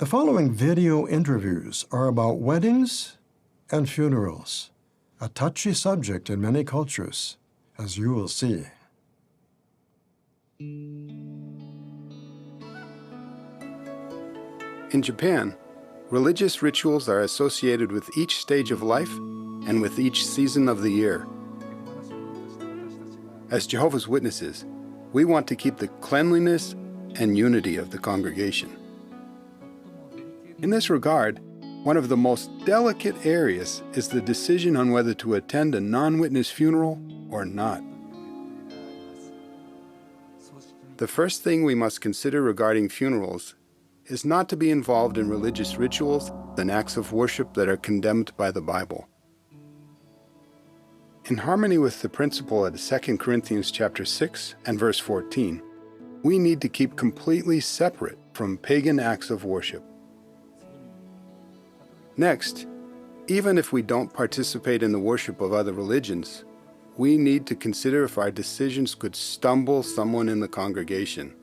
The following video interviews are about weddings and funerals, a touchy subject in many cultures, as you will see. In Japan, religious rituals are associated with each stage of life and with each season of the year. As Jehovah's Witnesses, we want to keep the cleanliness and unity of the congregation. In this regard, one of the most delicate areas is the decision on whether to attend a non-witness funeral or not. The first thing we must consider regarding funerals is not to be involved in religious rituals and acts of worship that are condemned by the Bible. In harmony with the principle at 2 Corinthians chapter 6 and verse 14, we need to keep completely separate from pagan acts of worship. Next, even if we don't participate in the worship of other religions, we need to consider if our decisions could stumble someone in the congregation.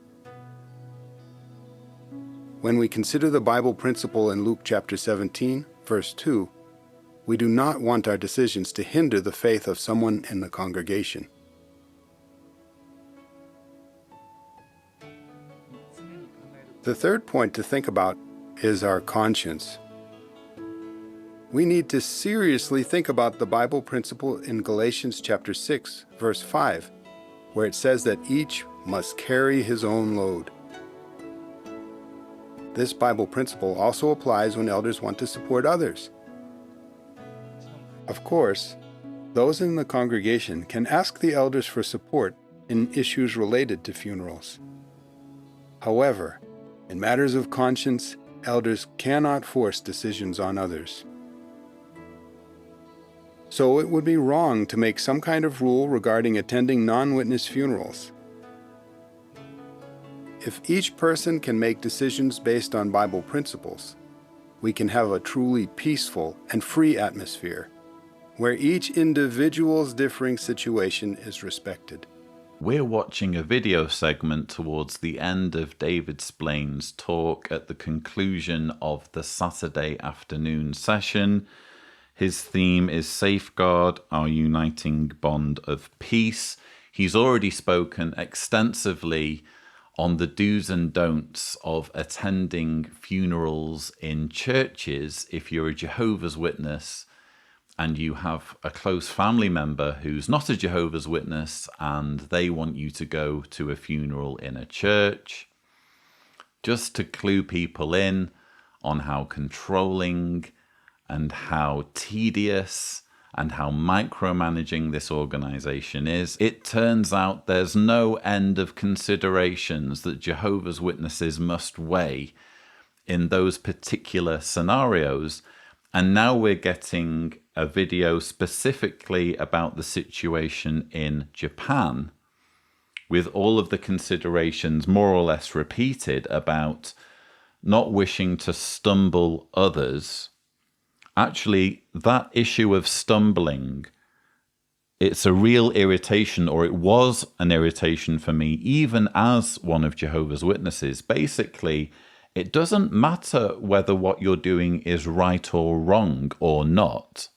When we consider the Bible principle in Luke chapter 17, verse 2, we do not want our decisions to hinder the faith of someone in the congregation. The third point to think about is our conscience. We need to seriously think about the Bible principle in Galatians chapter 6, verse 5, where it says that each must carry his own load. This Bible principle also applies when elders want to support others. Of course, those in the congregation can ask the elders for support in issues related to funerals. However, in matters of conscience, elders cannot force decisions on others. So it would be wrong to make some kind of rule regarding attending non-witness funerals. If each person can make decisions based on Bible principles, we can have a truly peaceful and free atmosphere, where each individual's differing situation is respected. We're watching a video segment towards the end of David Splane's talk at the conclusion of the Saturday afternoon session. His theme is Safeguard Our Uniting Bond of Peace. He's already spoken extensively on the do's and don'ts of attending funerals in churches if you're a Jehovah's Witness and you have a close family member who's not a Jehovah's Witness and they want you to go to a funeral in a church. Just to clue people in on how controlling and how tedious and how micromanaging this organization is, it turns out there's no end of considerations that Jehovah's Witnesses must weigh in those particular scenarios. And now we're getting a video specifically about the situation in Japan, with all of the considerations more or less repeated about not wishing to stumble others. Actually, that issue of stumbling, it's a real irritation, or it was an irritation for me, even as one of Jehovah's Witnesses. Basically, it doesn't matter whether what you're doing is right or wrong or not.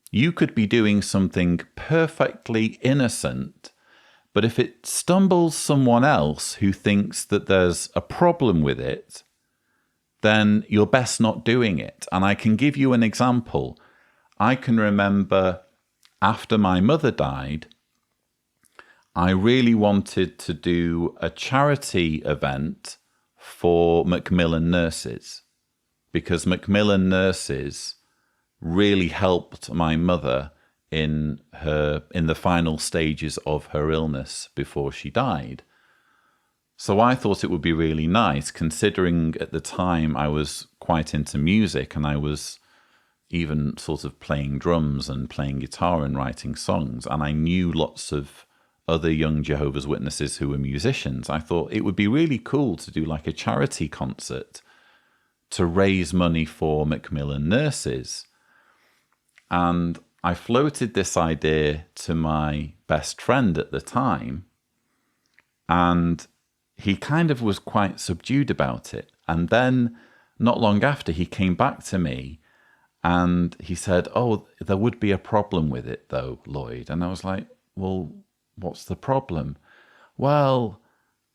You could be doing something perfectly innocent, but if it stumbles someone else who thinks that there's a problem with it, then you're best not doing it. And I can give you an example. I can remember after my mother died, I really wanted to do a charity event for Macmillan nurses, because Macmillan nurses really helped my mother in the final stages of her illness before she died. So I thought it would be really nice, considering at the time I was quite into music and I was even sort of playing drums and playing guitar and writing songs, and I knew lots of other young Jehovah's Witnesses who were musicians. I thought it would be really cool to do like a charity concert to raise money for Macmillan nurses. And I floated this idea to my best friend at the time, and he kind of was quite subdued about it. And then not long after, he came back to me and he said, "Oh, there would be a problem with it though, Lloyd." And I was like, "Well, what's the problem?" "Well,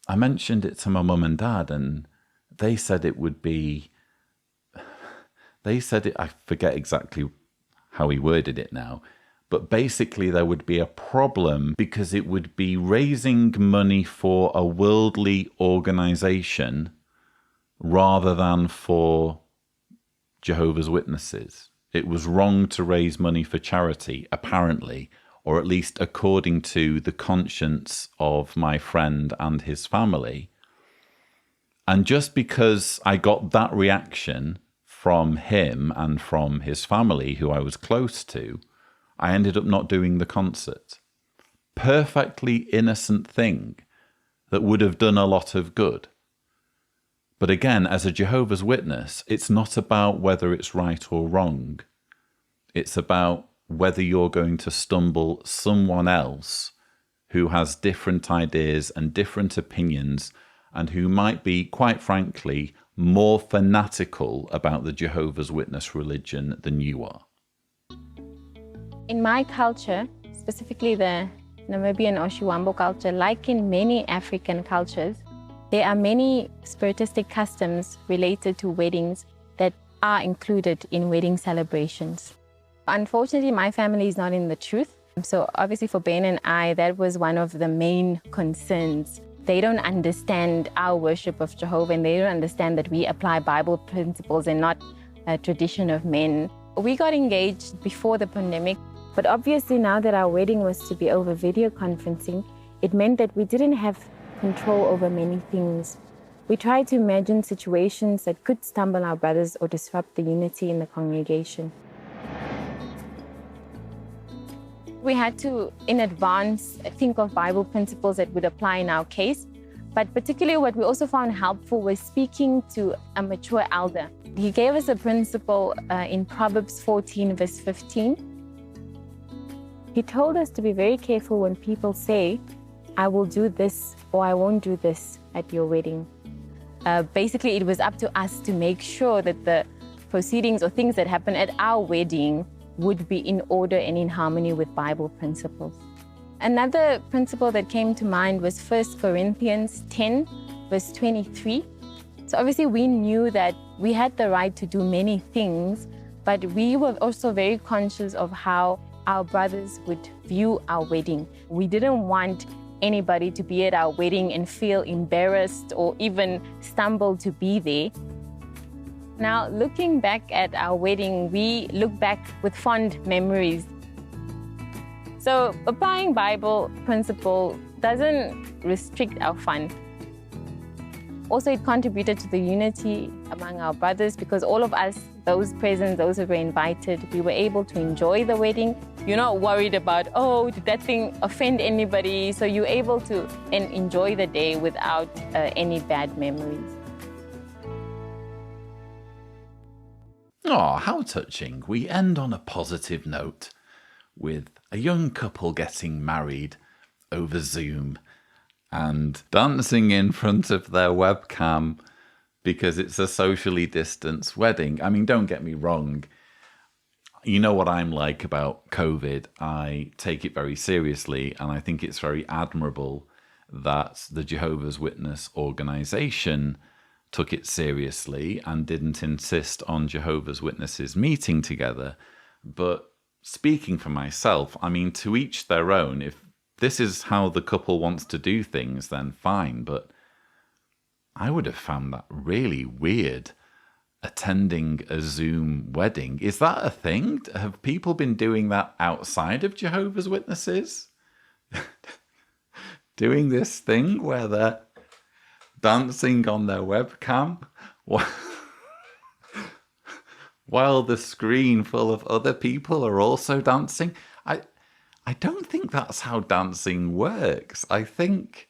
I mentioned it to my mum and dad and they said it would be, I forget exactly how he worded it now, but basically there would be a problem because it would be raising money for a worldly organization rather than for Jehovah's Witnesses. It was wrong to raise money for charity, apparently, or at least according to the conscience of my friend and his family. And just because I got that reaction from him and from his family, who I was close to, I ended up not doing the concert. Perfectly innocent thing that would have done a lot of good. But again, as a Jehovah's Witness, it's not about whether it's right or wrong. It's about whether you're going to stumble someone else who has different ideas and different opinions and who might be, quite frankly, more fanatical about the Jehovah's Witness religion than you are. In my culture, specifically the Namibian Oshiwambo culture, like in many African cultures, there are many spiritistic customs related to weddings that are included in wedding celebrations. Unfortunately, my family is not in the truth. So obviously for Ben and I, that was one of the main concerns. They don't understand our worship of Jehovah and they don't understand that we apply Bible principles and not a tradition of men. We got engaged before the pandemic, but obviously now that our wedding was to be over video conferencing, it meant that we didn't have control over many things. We tried to imagine situations that could stumble our brothers or disrupt the unity in the congregation. We had to, in advance, think of Bible principles that would apply in our case. But particularly what we also found helpful was speaking to a mature elder. He gave us a principle in Proverbs 14, verse 15. He told us to be very careful when people say, "I will do this," or "I won't do this" at your wedding. Basically, it was up to us to make sure that the proceedings or things that happen at our wedding would be in order and in harmony with Bible principles. Another principle that came to mind was 1 Corinthians 10, verse 23. So obviously we knew that we had the right to do many things, but we were also very conscious of how our brothers would view our wedding. We didn't want anybody to be at our wedding and feel embarrassed or even stumble to be there. Now, looking back at our wedding, we look back with fond memories. So applying Bible principle doesn't restrict our fun. Also, it contributed to the unity among our brothers because all of us, those present, those who were invited, we were able to enjoy the wedding. You're not worried about, oh, did that thing offend anybody? So you're able to enjoy the day without any bad memories. Oh, how touching. We end on a positive note with a young couple getting married over Zoom and dancing in front of their webcam because it's a socially distanced wedding. I mean, don't get me wrong. You know what I'm like about COVID. I take it very seriously, and I think it's very admirable that the Jehovah's Witness organization took it seriously and didn't insist on Jehovah's Witnesses meeting together. But speaking for myself, I mean, to each their own. If this is how the couple wants to do things, then fine. But I would have found that really weird, attending a Zoom wedding. Is that a thing? Have people been doing that outside of Jehovah's Witnesses? Doing this thing where they're dancing on their webcam while the screen full of other people are also dancing. I don't think that's how dancing works. I think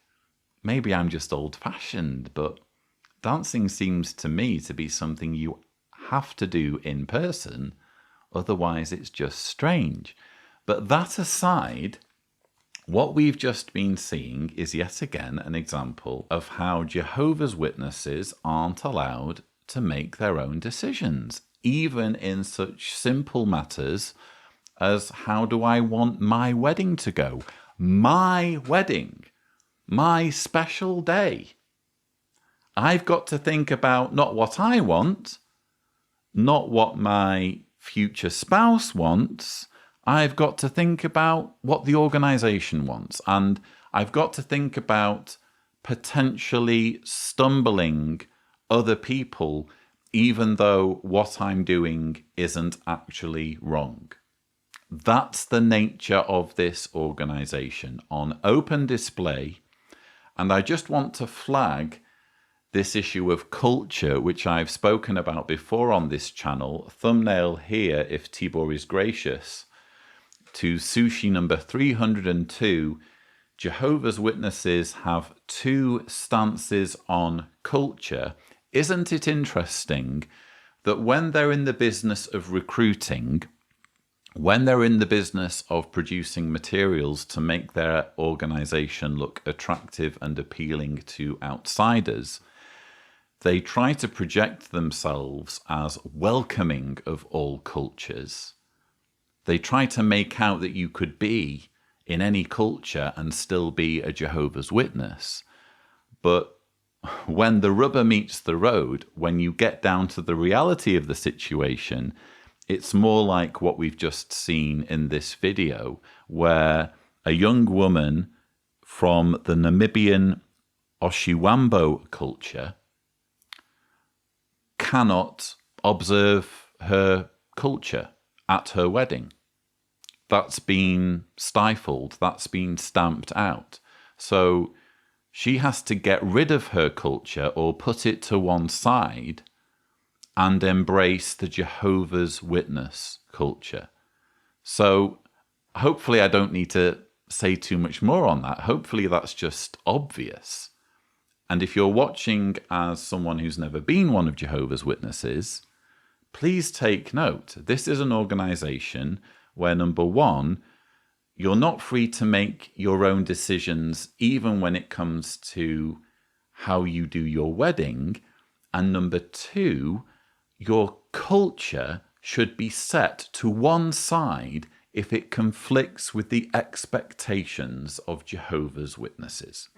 maybe I'm just old-fashioned, but dancing seems to me to be something you have to do in person, otherwise it's just strange. But that aside, what we've just been seeing is yet again an example of how Jehovah's Witnesses aren't allowed to make their own decisions, even in such simple matters as how do I want my wedding to go? My wedding, my special day. I've got to think about not what I want, not what my future spouse wants. I've got to think about what the organization wants. And I've got to think about potentially stumbling other people, even though what I'm doing isn't actually wrong. That's the nature of this organization on open display. And I just want to flag this issue of culture, which I've spoken about before on this channel. Thumbnail here, if Tibor is gracious, to sushi number 302. Jehovah's Witnesses have two stances on culture. Isn't it interesting that when they're in the business of recruiting, when they're in the business of producing materials to make their organization look attractive and appealing to outsiders, they try to project themselves as welcoming of all cultures. They try to make out that you could be in any culture and still be a Jehovah's Witness. But when the rubber meets the road, when you get down to the reality of the situation, it's more like what we've just seen in this video, where a young woman from the Namibian Oshiwambo culture cannot observe her culture at her wedding. That's been stifled, that's been stamped out. So she has to get rid of her culture or put it to one side and embrace the Jehovah's Witness culture. So hopefully I don't need to say too much more on that. Hopefully that's just obvious. And if you're watching as someone who's never been one of Jehovah's Witnesses, please take note. This is an organization where, number one, you're not free to make your own decisions, even when it comes to how you do your wedding. And number two, your culture should be set to one side if it conflicts with the expectations of Jehovah's Witnesses.